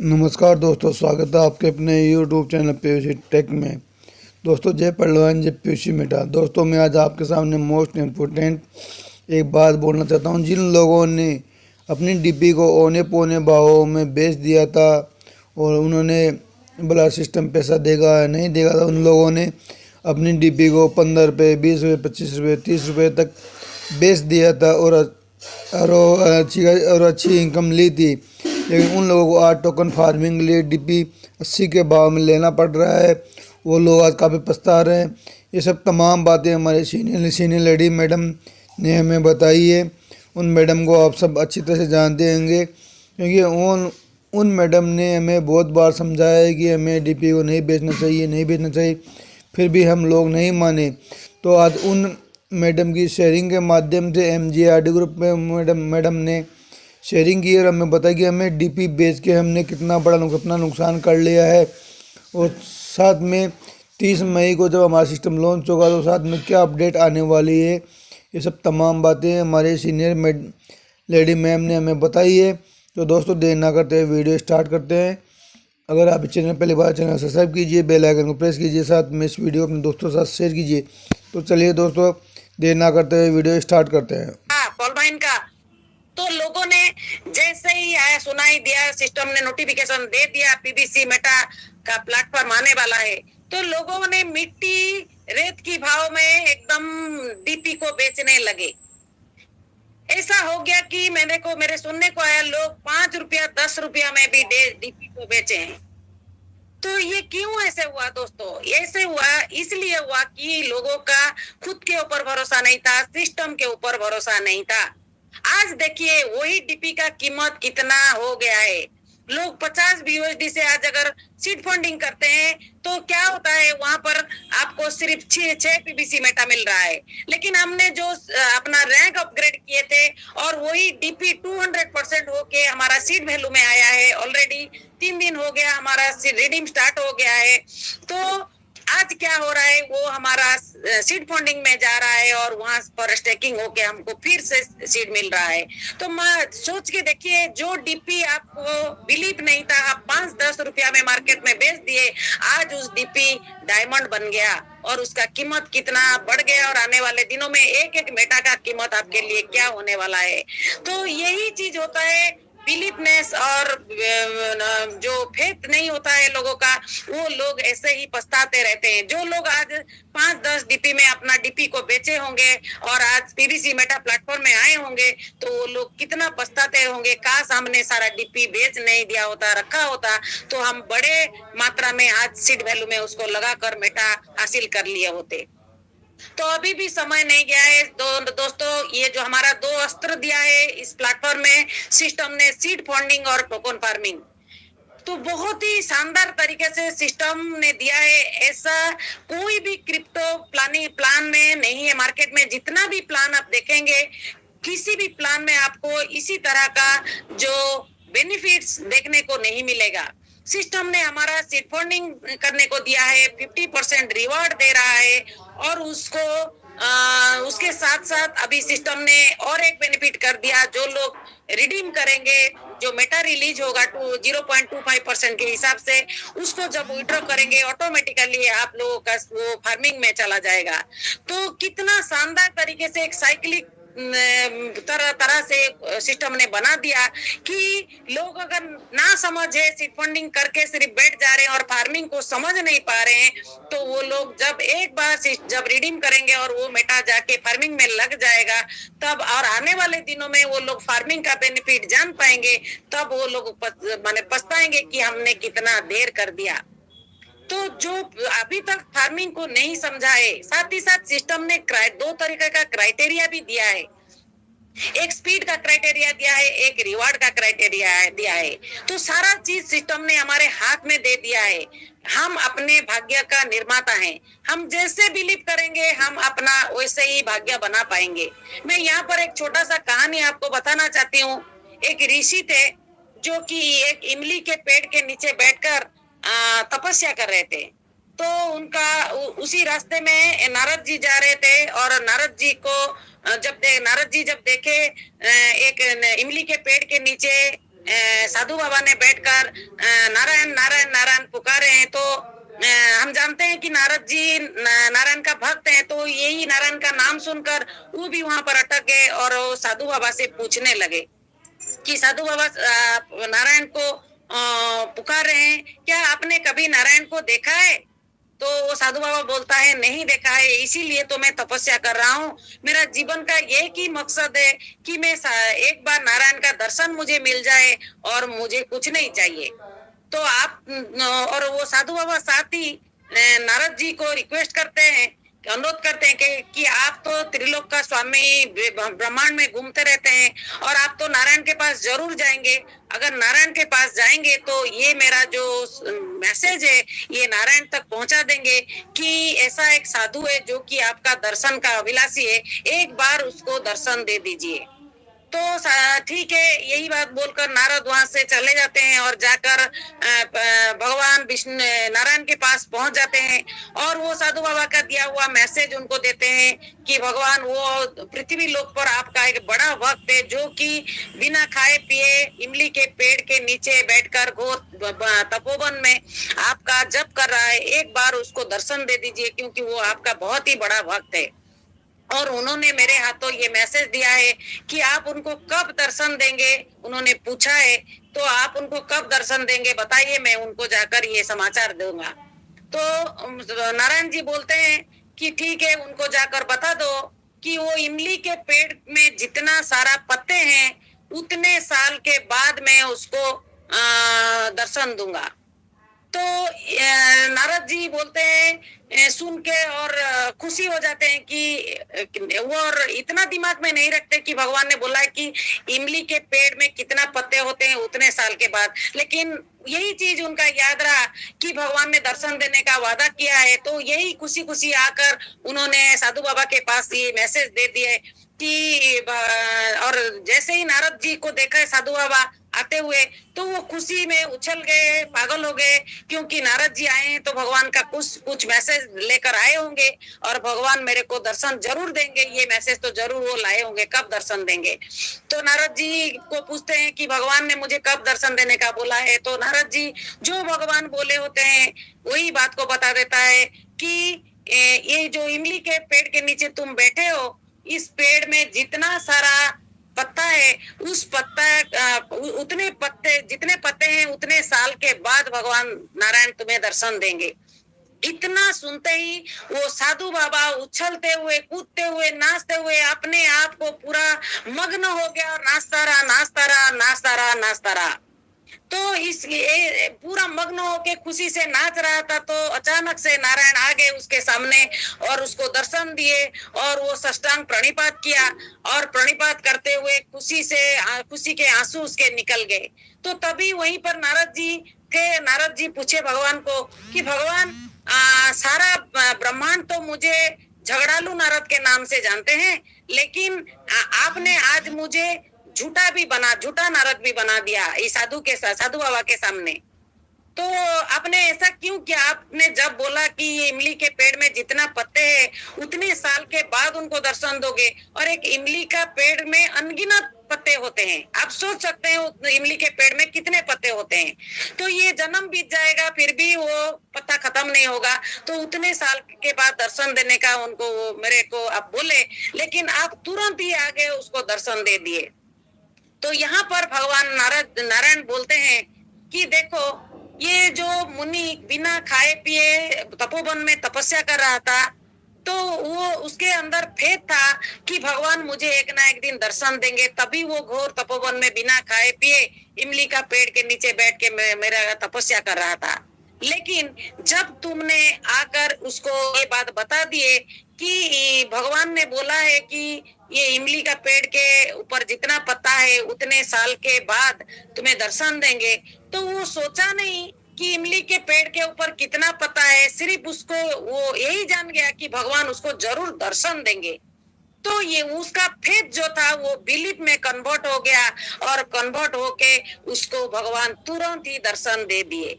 नमस्कार दोस्तों, स्वागत है आपके अपने YouTube चैनल पीयूसी टेक में। दोस्तों, जय पहलवान जय पीयूसी मिटा। दोस्तों, मैं आज आपके सामने मोस्ट इम्पोर्टेंट एक बात बोलना चाहता हूं। जिन लोगों ने अपनी डीपी को औने पौने भावों में बेच दिया था और उन्होंने बोला सिस्टम पैसा देगा या नहीं देगा था, उन लोगों ने अपनी डीपी को 15 रुपये, 20 रुपये, 25 रुपये, 30 रुपये तक बेच दिया था और अच्छी इनकम ली थी। लेकिन उन लोगों को आज टोकन फार्मिंग के लिए डीपी 80 के भाव में लेना पड़ रहा है। वो लोग आज काफ़ी पछता रहे हैं। ये सब तमाम बातें हमारे सीनियर लेडी मैडम ने हमें बताई है। उन मैडम को आप सब अच्छी तरह से जानते होंगे, क्योंकि उन मैडम ने हमें बहुत बार समझाया है कि हमें डीपी को नहीं बेचना चाहिए, फिर भी हम लोग नहीं माने। तो आज उन मैडम की शेयरिंग के माध्यम से MGRD ग्रुप में मैडम ने शेयरिंग की और हमें बताया कि हमें डीपी बेच के हमने कितना नुकसान कर लिया है। और साथ में 30 मई को जब हमारा सिस्टम लॉन्च होगा तो साथ में क्या अपडेट आने वाली है, ये सब तमाम बातें हमारे सीनियर लेडी मैम ने हमें बताई है। तो दोस्तों, देर ना करते हुए वीडियो स्टार्ट करते हैं। अगर आप इस चैनल पहली बार चैनल सब्सक्राइब कीजिए, बेल आइकन को प्रेस कीजिए, साथ में इस वीडियो अपने दोस्तों के साथ शेयर कीजिए। तो चलिए दोस्तों, देर ना करते हुए वीडियो स्टार्ट करते हैं। पॉलमाइन का तो लोगों ने जैसे ही आया सुनाई दिया, सिस्टम ने नोटिफिकेशन दे दिया पीबीसी मेटा का प्लेटफॉर्म आने वाला है, तो लोगों ने मिट्टी रेत की भाव में एकदम डीपी को बेचने लगे। ऐसा हो गया कि मेरे सुनने को आया लोग 5 रुपया 10 रुपया में भी डीपी को बेचे हैं। तो ये क्यों ऐसे हुआ दोस्तों? ऐसे हुआ इसलिए हुआ कि लोगों का खुद के ऊपर भरोसा नहीं था, सिस्टम के ऊपर भरोसा नहीं था। आज देखिए वही डीपी का कीमत कितना हो गया है। लोग 50 BUSD से आज अगर सीड फंडिंग करते हैं तो क्या होता है, वहां पर आपको सिर्फ 6 पीबीसी मेटा मिल रहा है। लेकिन हमने जो अपना रैंक अपग्रेड किए थे और वही डीपी 200% होके हमारा सीड वैल्यू में आया है। ऑलरेडी 3 दिन हो गया, हमारा रिडीम स्टार्ट हो गया है। तो आज क्या हो रहा है, वो हमारा सीड फंडिंग में जा रहा है और वहां पर स्टेकिंग होके हमको फिर से सीड मिल रहा है। तो मैं सोच के देखिए, जो डीपी आपको बिलीव नहीं था, आप 5-10 रुपया में मार्केट में बेच दिए, आज उस डीपी डायमंड बन गया और उसका कीमत कितना बढ़ गया। और आने वाले दिनों में एक एक मेटा का कीमत आपके लिए क्या होने वाला है। तो यही चीज होता है, बिलीफनेस और जो फेथ नहीं होता है लोगों का, वो लोग ऐसे ही पछताते रहते हैं। जो लोग आज 5-10 डीपी में अपना डीपी को बेचे होंगे और आज पीबीसी मेटा प्लेटफॉर्म में आए होंगे, तो वो लोग कितना पछताते होंगे, काश हमने सारा डीपी बेच नहीं दिया होता, रखा होता, तो हम बड़े मात्रा में आज सीड वैल्यू में उसको लगाकर मेटा हासिल कर लिए होते। तो अभी भी समय नहीं गया है दोस्तों। ये जो हमारा 2 अस्त्र दिया है इस प्लेटफॉर्म में सिस्टम ने, सीड फंडिंग और टोकन फार्मिंग, तो बहुत ही शानदार तरीके से सिस्टम ने दिया है। ऐसा कोई भी क्रिप्टो प्लान में नहीं है। मार्केट में जितना भी प्लान आप देखेंगे, किसी भी प्लान में आपको इसी तरह का जो बेनिफिट्स देखने को नहीं मिलेगा। सिस्टम ने हमारा सीड फंडिंग करने को दिया है, 50% रिवॉर्ड दे रहा है और उसके साथ साथ अभी सिस्टम ने और एक बेनिफिट कर दिया। जो लोग रिडीम करेंगे, जो मेटा रिलीज होगा 0.25% के हिसाब से, उसको जब विड्रॉ करेंगे ऑटोमेटिकली आप लोगों का वो फार्मिंग में चला जाएगा। तो कितना शानदार तरीके से एक साइक्लिक तरह से सिस्टम ने बना दिया कि लोग अगर ना समझे, सीड फंडिंग करके सिर्फ बैठ जा रहे हैं और फार्मिंग को समझ नहीं पा रहे हैं, तो वो लोग जब एक बार जब रिडीम करेंगे और वो मेटा जाके फार्मिंग में लग जाएगा, तब और आने वाले दिनों में वो लोग फार्मिंग का बेनिफिट जान पाएंगे, तब वो लोग माने पछताएंगे कि हमने कितना देर कर दिया। तो जो अभी तक फार्मिंग को नहीं समझा है, साथ ही साथ सिस्टम ने 2 तरीके का क्राइटेरिया भी दिया है। एक स्पीड का क्राइटेरिया दिया है, एक रिवार्ड का क्राइटेरिया दिया है। तो सारा चीज सिस्टम ने हमारे हाथ में दे दिया है। हम अपने भाग्य का निर्माता हैं। हम जैसे बिलीव करेंगे, हम अपना वैसे ही भाग्य बना पाएंगे। मैं यहाँ पर एक छोटा सा कहानी आपको बताना चाहती हूँ। एक ऋषि थे जो कि एक इमली के पेड़ के नीचे बैठकर तपस्या कर रहे थे। तो उनका उसी रास्ते में नारद जी जा रहे थे और नारद जी को नारद जी जब देखे एक इमली के पेड़ के नीचे साधु बाबा ने बैठकर नारायण नारायण नारायण पुकारे हैं, तो हम जानते हैं कि नारद जी नारायण का भक्त हैं, तो यही नारायण का नाम सुनकर वो भी वहां पर अटक गए और वो साधु बाबा से पूछने लगे कि साधु बाबा नारायण को पुकार रहे हैं, क्या आपने कभी नारायण को देखा है? तो वो साधु बाबा बोलता है नहीं देखा है, इसीलिए तो मैं तपस्या कर रहा हूँ। मेरा जीवन का एक ही मकसद है कि मैं एक बार नारायण का दर्शन मुझे मिल जाए और मुझे कुछ नहीं चाहिए। तो आप और वो साधु बाबा साथ ही नारद जी को रिक्वेस्ट करते हैं, अनुरोध करते हैं कि आप तो त्रिलोक का स्वामी ब्रह्मांड में घूमते रहते हैं और आप तो नारायण के पास जरूर जाएंगे। अगर नारायण के पास जाएंगे तो ये मेरा जो मैसेज है ये नारायण तक पहुंचा देंगे कि ऐसा एक साधु है जो कि आपका दर्शन का अभिलाषी है, एक बार उसको दर्शन दे दीजिए। तो ठीक है, यही बात बोलकर नारद वहां से चले जाते हैं और जाकर भगवान विष्णु नारायण के पास पहुंच जाते हैं और वो साधु बाबा का दिया हुआ मैसेज उनको देते हैं कि भगवान वो पृथ्वी लोक पर आपका एक बड़ा भक्त है जो कि बिना खाए पिए इमली के पेड़ के नीचे बैठकर घोर तपोवन में आपका जप कर रहा है, एक बार उसको दर्शन दे दीजिए क्योंकि वो आपका बहुत ही बड़ा भक्त है। और उन्होंने मेरे हाथों ये मैसेज दिया है कि आप उनको कब दर्शन देंगे, उन्होंने पूछा है, तो आप उनको कब दर्शन देंगे बताइए, मैं उनको जाकर ये समाचार दूंगा। तो नारायण जी बोलते हैं कि ठीक है, उनको जाकर बता दो कि वो इमली के पेड़ में जितना सारा पत्ते हैं उतने साल के बाद मैं उसको दर्शन दूंगा। तो नारद जी बोलते हैं सुन के और खुशी हो जाते हैं कि वो और इतना दिमाग में नहीं रखते कि भगवान ने बोला है कि इमली के पेड़ में कितना पत्ते होते हैं उतने साल के बाद, लेकिन यही चीज उनका याद रहा कि भगवान ने दर्शन देने का वादा किया है। तो यही खुशी खुशी आकर उन्होंने साधु बाबा के पास ये मैसेज दे दिए कि और जैसे ही नारद जी को देखा है साधु बाबा आते हुए तो वो खुशी में उछल गए, पागल हो गए, क्योंकि नारद जी आए हैं तो भगवान का कुछ मैसेज लेकर आए होंगे और भगवान मेरे को दर्शन जरूर देंगे, ये मैसेज तो जरूर वो लाए होंगे, कब दर्शन देंगे। तो नारद जी को पूछते हैं कि भगवान ने मुझे कब दर्शन देने का बोला है। तो नारद जी जो भगवान बोले होते हैं वही बात को बता देता है कि ये जो इमली के पेड़ के नीचे तुम बैठे हो, इस पेड़ में जितना सारा पत्ता है उस पत्ता उतने पत्ते जितने पत्ते हैं उतने साल के बाद भगवान नारायण तुम्हें दर्शन देंगे। इतना सुनते ही वो साधु बाबा उछलते हुए, कूदते हुए, नाचते हुए अपने आप को पूरा मग्न हो गया और नाचता रहा, नाचता रहा, नाचता रहा, नाचता रहा। तो इसलिए पूरा मग्न होके खुशी से नाच रहा था, तो अचानक से नारायण आ गए उसके सामने और उसको दर्शन दिए और वो साष्टांग प्रणिपात किया और प्रणिपात करते हुए खुशी के आंसू उसके निकल गए। तो तभी वहीं पर नारद जी थे। नारद जी पूछे भगवान को कि भगवान सारा ब्रह्मांड तो मुझे झगड़ालू नारद के नाम से जानते हैं, लेकिन आपने आज मुझे झूठा नारद भी बना दिया इस साधु बाबा के सामने। तो आपने ऐसा क्यों किया? आपने जब बोला कि ये इमली के पेड़ में जितना पत्ते हैं उतने साल के बाद उनको दर्शन दोगे, और एक इमली का पेड़ में अनगिनत पत्ते होते हैं, आप सोच सकते हैं इमली के पेड़ में कितने पत्ते होते हैं। तो ये जन्म बीत जाएगा फिर भी वो पत्ता खत्म नहीं होगा, तो उतने साल के बाद दर्शन देने का उनको मेरे को आप बोले, लेकिन आप तुरंत ही आगे उसको दर्शन दे दिए। तो यहाँ पर भगवान नारायण बोलते हैं कि देखो, ये जो मुनि बिना खाए पिए तपोवन में तपस्या कर रहा था, तो वो उसके अंदर फेथ था कि भगवान मुझे एक ना एक दिन दर्शन देंगे, तभी वो घोर तपोवन में बिना खाए पिए इमली का पेड़ के नीचे बैठ के मेरा तपस्या कर रहा था। लेकिन जब तुमने आकर उसको ये बात बता दिए कि भगवान ने बोला है कि ये इमली का पेड़ के ऊपर जितना पत्ता है उतने साल के बाद तुम्हें दर्शन देंगे, तो वो सोचा नहीं कि इमली के पेड़ के ऊपर कितना पत्ता है, सिर्फ उसको वो यही जान गया कि भगवान उसको जरूर दर्शन देंगे। तो ये उसका फेथ जो था वो बिलीफ में कन्वर्ट हो गया और कन्वर्ट होके उसको भगवान तुरंत ही दर्शन दे दिए।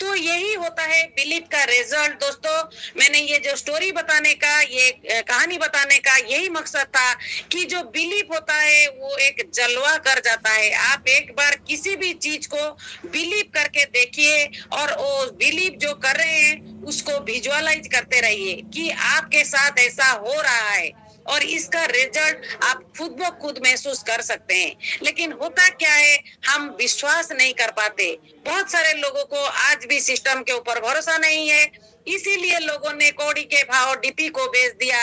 तो यही होता है बिलीफ का रिजल्ट। दोस्तों, मैंने ये जो स्टोरी बताने का, ये कहानी बताने का यही मकसद था कि जो बिलीफ होता है वो एक जलवा कर जाता है। आप एक बार किसी भी चीज को बिलीव करके देखिए और वो बिलीव जो कर रहे हैं उसको विजुअलाइज करते रहिए कि आपके साथ ऐसा हो रहा है और इसका रिजल्ट आप खुद ब खुद महसूस कर सकते हैं। लेकिन होता क्या है, हम विश्वास नहीं कर पाते। बहुत सारे लोगों को आज भी सिस्टम के ऊपर भरोसा नहीं है, इसीलिए लोगों ने कौड़ी के भाव डीपी को बेच दिया।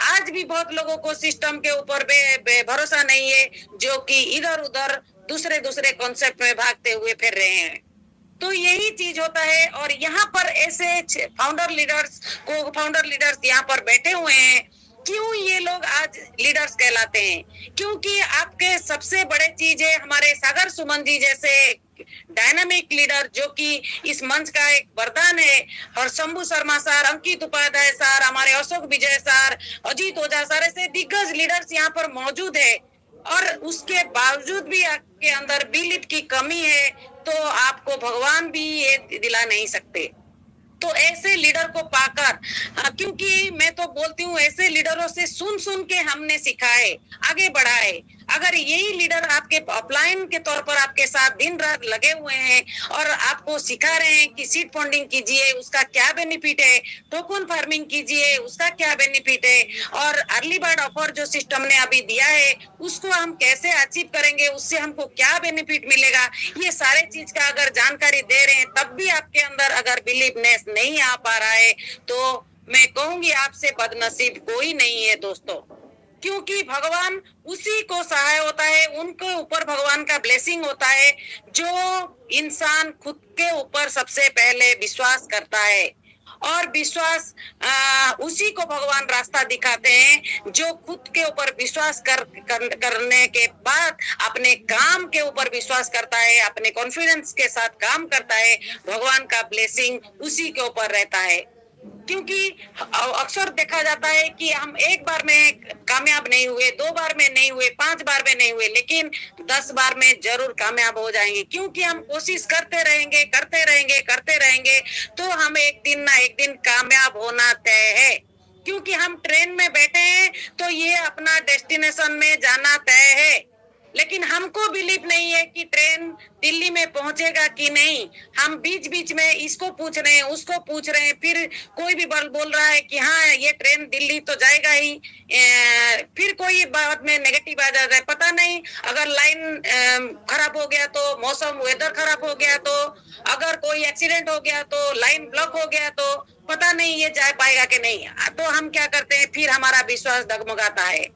आज भी बहुत लोगों को सिस्टम के ऊपर भरोसा नहीं है, जो कि इधर उधर दूसरे दूसरे कॉन्सेप्ट में भागते हुए फिर रहे हैं। तो यही चीज होता है। और यहाँ पर ऐसे फाउंडर लीडर्स यहाँ पर बैठे हुए हैं। क्यों ये लोग आज लीडर्स कहलाते हैं? क्योंकि आपके सबसे बड़े चीज है हमारे सागर सुमन जी जैसे डायनामिक लीडर, जो कि इस मंच का एक वरदान है। और शंभू शर्मा सर, अंकित उपाध्याय सर, हमारे अशोक विजय सर, अजीत ओझा सर, ऐसे दिग्गज लीडर्स यहाँ पर मौजूद है। और उसके बावजूद भी आपके अंदर बिलीफ की कमी है, तो आपको भगवान भी ये दिला नहीं सकते। तो ऐसे लीडर को पाकर, क्योंकि मैं तो बोलती हूँ ऐसे लीडरों से सुन सुन के हमने सीखा है, आगे बढ़ा है। अगर यही लीडर आपके अपलाइन के तौर पर आपके साथ दिन रात लगे हुए हैं और आपको सिखा रहे हैं कि सीड फंडिंग कीजिए, उसका क्या बेनिफिट है, टोकन फार्मिंग कीजिए, उसका क्या बेनिफिट है, और अर्ली बर्ड ऑफर जो सिस्टम ने अभी दिया है उसको हम कैसे अचीव करेंगे, उससे हमको क्या बेनिफिट मिलेगा, ये सारे चीज का अगर जानकारी दे रहे हैं, तब भी आपके अंदर अगर बिलीवनेस नहीं आ पा रहा है, तो मैं कहूंगी आपसे बदनसीब कोई नहीं है दोस्तों। क्योंकि भगवान उसी को सहाय होता है, उनके ऊपर भगवान का ब्लेसिंग होता है जो इंसान खुद के ऊपर सबसे पहले विश्वास करता है। और विश्वास उसी को भगवान रास्ता दिखाते हैं जो खुद के ऊपर विश्वास करने के बाद अपने काम के ऊपर विश्वास करता है, अपने कॉन्फिडेंस के साथ काम करता है, भगवान का ब्लेसिंग उसी के ऊपर रहता है। क्योंकि अक्सर देखा जाता है कि हम एक बार में कामयाब नहीं हुए, 2 बार में नहीं हुए, 5 बार में नहीं हुए, लेकिन 10 बार में जरूर कामयाब हो जाएंगे। क्योंकि हम कोशिश करते रहेंगे, करते रहेंगे, करते रहेंगे, तो हम एक दिन ना एक दिन कामयाब होना तय है। क्योंकि हम ट्रेन में बैठे हैं तो ये अपना डेस्टिनेशन में जाना तय है, लेकिन हमको बिलीव नहीं है कि ट्रेन दिल्ली में पहुंचेगा कि नहीं। हम बीच बीच में इसको पूछ रहे हैं, उसको पूछ रहे हैं, फिर कोई भी बोल रहा है कि हाँ ये ट्रेन दिल्ली तो जाएगा ही, फिर कोई बाद में नेगेटिव आ जाता है। पता नहीं अगर लाइन खराब हो गया तो, मौसम वेदर खराब हो गया तो, अगर कोई एक्सीडेंट हो गया तो, लाइन ब्लॉक हो गया तो, पता नहीं ये जा पाएगा कि नहीं। तो हम क्या करते हैं, फिर हमारा विश्वास डगमगाता है।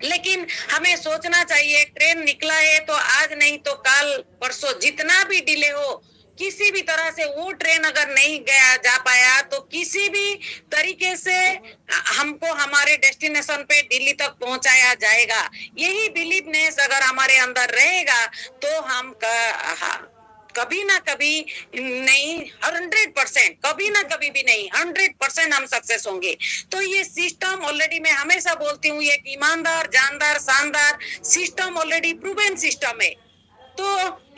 लेकिन हमें सोचना चाहिए, ट्रेन निकला है तो आज नहीं तो कल परसों, जितना भी डिले हो, किसी भी तरह से वो ट्रेन अगर नहीं गया जा पाया तो किसी भी तरीके से हमको हमारे डेस्टिनेशन पे दिल्ली तक पहुंचाया जाएगा। यही बिलीवनेस अगर हमारे अंदर रहेगा तो हम कभी ना कभी नहीं, 100%, कभी ना कभी भी नहीं, 100% हम सक्सेस होंगे। तो ये सिस्टम ऑलरेडी, मैं हमेशा बोलती हूँ, ये ईमानदार, जानदार, शानदार सिस्टम ऑलरेडी प्रूवन सिस्टम है। तो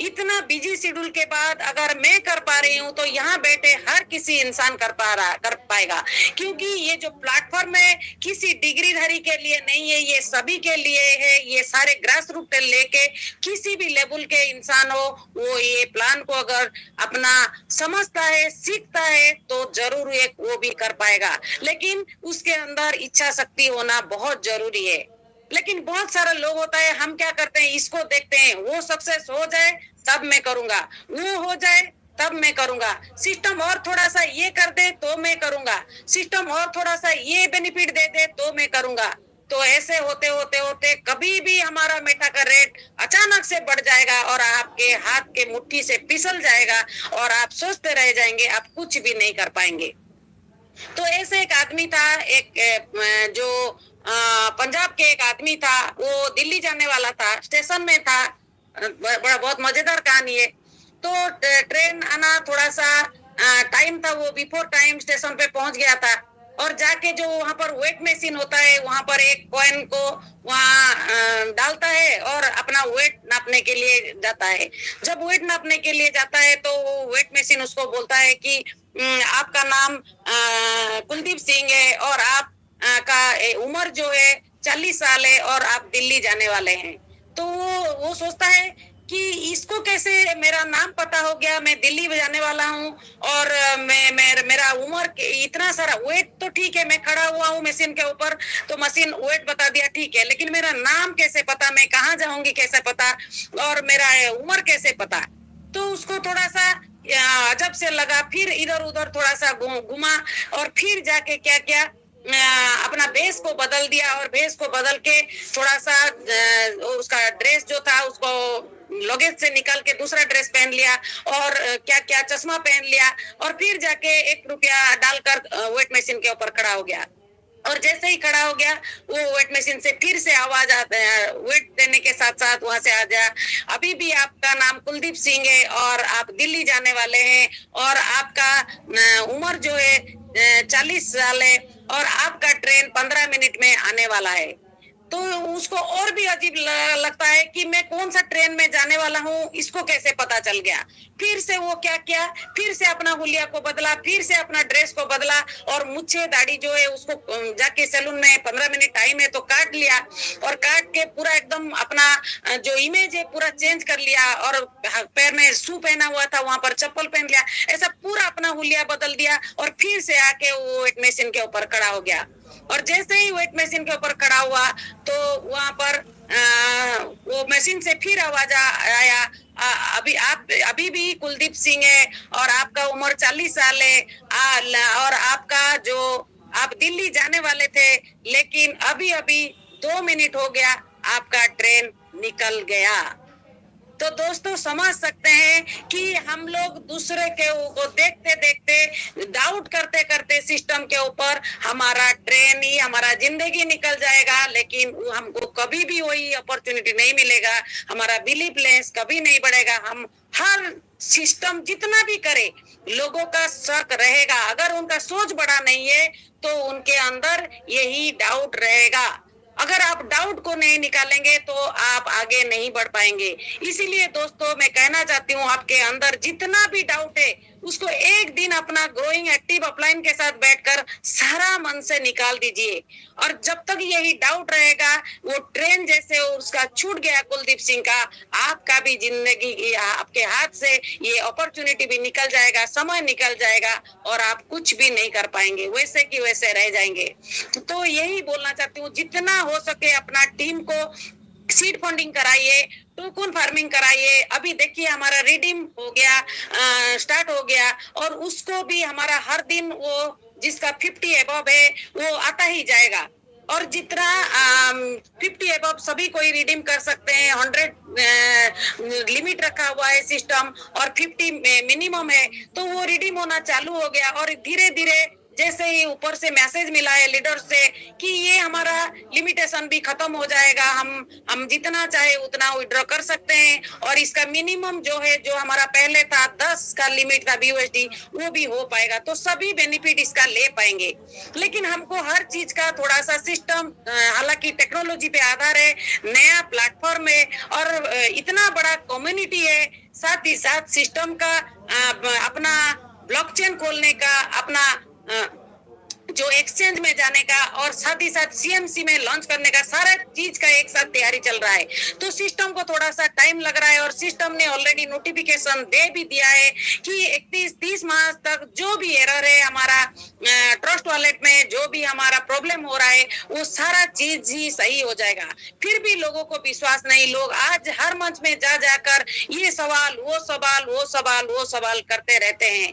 इतना बिजी शेड्यूल के बाद अगर मैं कर पा रही हूँ तो यहाँ बैठे हर किसी इंसान कर पाएगा। क्योंकि ये जो प्लेटफॉर्म है किसी डिग्रीधारी के लिए नहीं है, ये सभी के लिए है। ये सारे ग्रास रूट लेके किसी भी लेवल के इंसान हो, वो ये प्लान को अगर अपना समझता है, सीखता है, तो जरूर एक वो भी कर पाएगा। लेकिन उसके अंदर इच्छा शक्ति होना बहुत जरूरी है। लेकिन बहुत सारे लोग होता है, हम क्या करते हैं, इसको देखते हैं, वो सक्सेस हो जाए तब मैं करूंगा, वो हो जाए तब मैं करूंगा, सिस्टम और थोड़ा सा ये कर दे तो मैं करूंगा, सिस्टम और थोड़ा सा ये बेनिफिट दे दे तो मैं करूंगा। तो ऐसे होते होते होते कभी भी हमारा मेटा का रेट अचानक से बढ़ जाएगा और आपके हाथ के मुट्ठी से फिसल जाएगा और आप सोचते रह जाएंगे, आप कुछ भी नहीं कर पाएंगे। तो ऐसे एक आदमी था, एक जो पंजाब के एक आदमी था, वो दिल्ली जाने वाला था, स्टेशन में था। बड़ा बहुत मजेदार कहानी है। तो ट्रेन आना थोड़ा सा टाइम था, वो बिफोर टाइम स्टेशन पे पहुंच गया था। और जाके जो वहां पर वेट मशीन होता है वहां पर एक कॉइन को वहां डालता है और अपना वेट नापने के लिए जाता है। जब वेट नापने के लिए जाता है तो वो वेट मशीन उसको बोलता है कि आपका नाम कुलदीप सिंह है और आप का उम्र जो है 40 साल है और आप दिल्ली जाने वाले हैं। तो वो सोचता है कि इसको कैसे मेरा नाम पता हो गया, मैं दिल्ली जाने वाला हूँ और मेरा उम्र इतना सारा वेट तो ठीक है, मैं खड़ा हुआ हूँ मशीन के ऊपर तो मशीन वेट बता दिया ठीक है, लेकिन मेरा नाम कैसे पता, मैं कहाँ जाऊंगी कैसे पता और मेरा उम्र कैसे पता। तो उसको थोड़ा सा अजब से लगा, फिर इधर उधर थोड़ा सा घुमा और फिर जाके क्या क्या अपना भेष को बदल दिया और भेष को बदल के थोड़ा सा उसका ड्रेस जो था उसको लगेज से निकाल के दूसरा ड्रेस पहन लिया और क्या क्या चश्मा पहन लिया और फिर जाके 1 रुपया डालकर वेट मशीन के ऊपर खड़ा हो गया। और जैसे ही खड़ा हो गया वो वेट मशीन से फिर से आवाज आता है, वेट देने के साथ साथ वहां से आ जा, अभी भी आपका नाम कुलदीप सिंह है और आप दिल्ली जाने वाले हैं और आपका उम्र जो है 40 साल है और आपका ट्रेन 15 मिनट में आने वाला है। तो उसको और भी अजीब लगता है कि मैं कौन सा ट्रेन में जाने वाला हूँ, इसको कैसे पता चल गया। फिर से वो क्या किया, फिर से अपना हुलिया को बदला, फिर से अपना ड्रेस को बदला और मुच्छे दाढ़ी जो है उसको जाके सैलून में 15 मिनट टाइम है तो काट लिया और काट के पूरा एकदम अपना जो इमेज है पूरा चेंज कर लिया और पैर में शू पहना हुआ था वहां पर चप्पल पहन लिया, ऐसा पूरा अपना हुलिया बदल दिया और फिर से आके वो वेट मशीन के ऊपर खड़ा हो गया। और जैसे ही वेट मशीन के ऊपर खड़ा हुआ तो वहां पर वो मशीन से फिर आवाज आया, अभी आप अभी भी कुलदीप सिंह है और आपका उम्र 40 साल है और आपका जो आप दिल्ली जाने वाले थे लेकिन अभी अभी 2 मिनट हो गया आपका ट्रेन निकल गया। तो दोस्तों समझ सकते हैं कि हम लोग दूसरे के को देखते देखते डाउट करते करते सिस्टम के ऊपर हमारा ट्रेन ही हमारा जिंदगी निकल जाएगा, लेकिन हमको कभी भी वही अपॉर्चुनिटी नहीं मिलेगा, हमारा बिलीवनेस कभी नहीं बढ़ेगा। हम हर सिस्टम जितना भी करे लोगों का शक रहेगा, अगर उनका सोच बड़ा नहीं है तो उनके अंदर यही डाउट रहेगा। अगर आप डाउट को नहीं निकालेंगे तो आप आगे नहीं बढ़ पाएंगे। इसीलिए दोस्तों मैं कहना चाहती हूँ आपके अंदर जितना भी डाउट है उसको एक दिन अपना ग्रोइंग एक्टिव अपलाइन के साथ बैठकर सारा मन से निकाल दीजिए। और जब तक यही डाउट रहेगा वो ट्रेन जैसे उसका छूट गया कुलदीप सिंह का, आपका भी जिंदगी आपके हाथ से ये अपॉर्चुनिटी भी निकल जाएगा, समय निकल जाएगा और आप कुछ भी नहीं कर पाएंगे, वैसे की वैसे रह जाएंगे। तो यही बोलना चाहती हूँ जितना हो सके अपना टीम को सीड फंडिंग कराइए, टोकन फार्मिंग कराइए। अभी देखिए हमारा रिडीम हो गया, स्टार्ट हो गया और उसको भी हमारा हर दिन वो जिसका 50 एबव है वो आता ही जाएगा और जितना 50 एबव सभी कोई रिडीम कर सकते हैं। 100 लिमिट रखा हुआ है सिस्टम और 50 मिनिमम है, तो वो रिडीम होना चालू हो गया। और धीरे धीरे जैसे ही ऊपर से मैसेज मिला है लीडर से कि ये हमारा लिमिटेशन भी खत्म हो जाएगा, हम जितना चाहे उतना विड्रॉ कर सकते हैं और इसका मिनिमम जो है जो हमारा पहले था 10 का लिमिट था BUSD वो भी हो पाएगा, तो सभी बेनिफिट इसका ले पाएंगे। लेकिन हमको हर चीज का थोड़ा सा सिस्टम, हालांकि टेक्नोलॉजी पे आधार है, नया प्लेटफॉर्म है और इतना बड़ा कम्युनिटी है, साथ ही साथ सिस्टम का अपना ब्लॉकचेन खोलने का, अपना जो एक्सचेंज में जाने का और साथ ही साथ CMC में लॉन्च करने का सारा चीज का एक साथ तैयारी चल रहा है। तो सिस्टम को थोड़ा सा टाइम लग रहा है और सिस्टम ने ऑलरेडी नोटिफिकेशन दे भी दिया है कि 31-30 मार्च तक जो भी एरर है हमारा ट्रस्ट वॉलेट में, जो भी हमारा प्रॉब्लम हो रहा है वो सारा चीज ही सही हो जाएगा। फिर भी लोगों को विश्वास नहीं, लोग आज हर मंच में जा जाकर ये सवाल वो सवाल वो सवाल वो सवाल करते रहते हैं।